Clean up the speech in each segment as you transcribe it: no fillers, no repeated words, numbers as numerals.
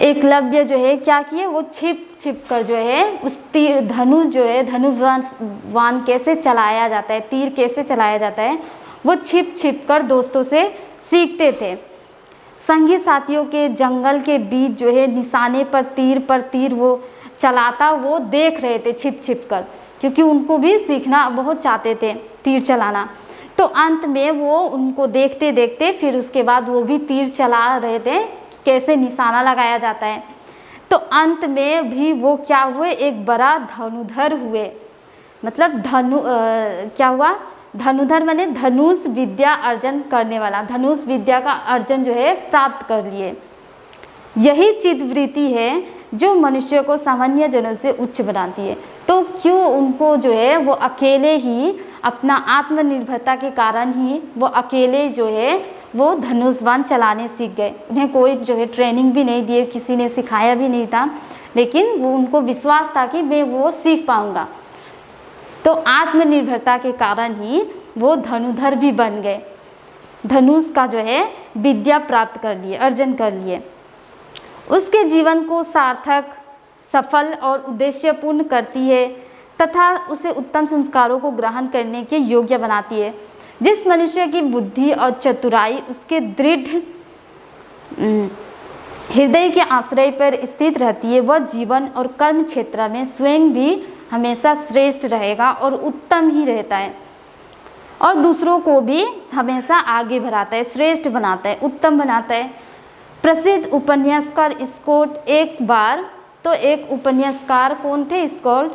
एकलव्य जो है क्या किए, वो छिप छिप कर जो है उस तीर धनुष जो है धनुर्वान कैसे चलाया जाता है, तीर कैसे चलाया जाता है, वो छिप छिप कर दोस्तों से सीखते थे। संगी साथियों के जंगल के बीच जो है निशाने पर तीर वो चलाता वो देख रहे थे छिप छिप कर, क्योंकि उनको भी सीखना बहुत चाहते थे तीर चलाना। तो अंत में वो उनको देखते देखते फिर उसके बाद वो भी तीर चला रहे थे, कैसे निशाना लगाया जाता है। तो अंत में भी वो क्या हुए, एक बड़ा धनुधर हुए। मतलब क्या हुआ, धनुधर माने धनुष विद्या अर्जन करने वाला, धनुष विद्या का अर्जन जो है प्राप्त कर लिए। यही चित्तवृत्ति है जो मनुष्य को सामान्य जनों से उच्च बनाती है। तो क्यों उनको जो है वो अकेले ही अपना आत्मनिर्भरता के कारण ही वो अकेले जो है वो धनुष्बाण चलाने सीख गए। उन्हें कोई जो है ट्रेनिंग भी नहीं दिए, किसी ने सिखाया भी नहीं था, लेकिन वो उनको विश्वास था कि मैं वो सीख पाऊंगा। तो आत्मनिर्भरता के कारण ही वो धनुधर भी बन गए, धनुष का जो है विद्या प्राप्त कर लिए, अर्जन कर लिए। उसके जीवन को सार्थक, सफल और उद्देश्यपूर्ण करती है तथा उसे उत्तम संस्कारों को ग्रहण करने के योग्य बनाती है। जिस मनुष्य की बुद्धि और चतुराई उसके दृढ़ हृदय के आश्रय पर स्थित रहती है, वह जीवन और कर्म क्षेत्र में स्वयं भी हमेशा श्रेष्ठ रहेगा और उत्तम ही रहता है, और दूसरों को भी हमेशा आगे बढ़ाता है, श्रेष्ठ बनाता है, उत्तम बनाता है। प्रसिद्ध उपन्यासकार स्कॉट एक उपन्यासकार कौन थे, स्कॉट,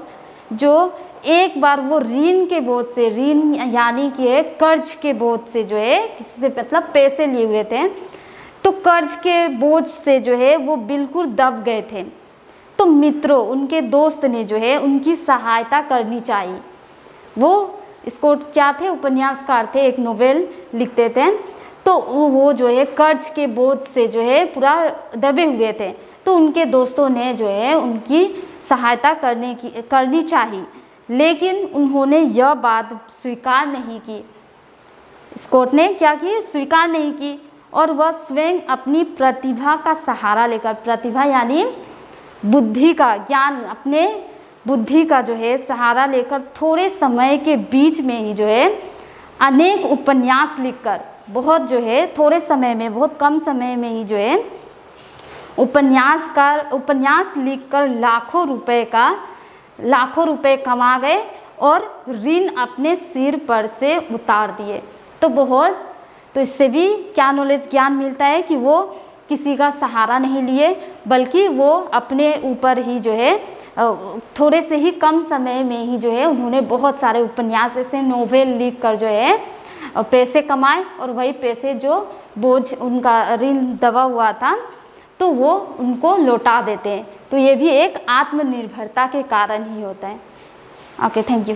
जो एक बार वो ऋण के बोझ से, ऋण यानी कि कर्ज के बोझ से जो है किसी से मतलब पैसे लिए हुए थे, तो कर्ज के बोझ से जो है वो बिल्कुल दब गए थे। तो मित्रों, उनके दोस्त ने जो है उनकी सहायता करनी चाहिए। वो स्कॉट क्या थे, उपन्यासकार थे, एक नोवेल लिखते थे। तो वो जो है कर्ज के बोझ से जो है पूरा दबे हुए थे, तो उनके दोस्तों ने जो है उनकी सहायता करनी चाहिए, लेकिन उन्होंने यह बात स्वीकार नहीं की। स्कॉट ने क्या की, स्वीकार नहीं की, और वह स्वयं अपनी प्रतिभा का सहारा लेकर, प्रतिभा यानी बुद्धि का ज्ञान, अपने बुद्धि का जो है सहारा लेकर थोड़े समय के बीच में ही जो है अनेक उपन्यास लिखकर, बहुत जो है थोड़े समय में, बहुत कम समय में ही जो है उपन्यास लिखकर लाखों रुपए कमा गए और ऋण अपने सिर पर से उतार दिए। तो इससे भी क्या नॉलेज, ज्ञान मिलता है कि वो किसी का सहारा नहीं लिए, बल्कि वो अपने ऊपर ही जो है थोड़े से ही कम समय में ही जो है उन्होंने बहुत सारे उपन्यास, ऐसे नोवेल लिख कर जो है पैसे कमाए, और वही पैसे जो बोझ उनका ऋण दबा हुआ था तो वो उनको लौटा देते हैं। तो ये भी एक आत्मनिर्भरता के कारण ही होता है। Okay, thank you.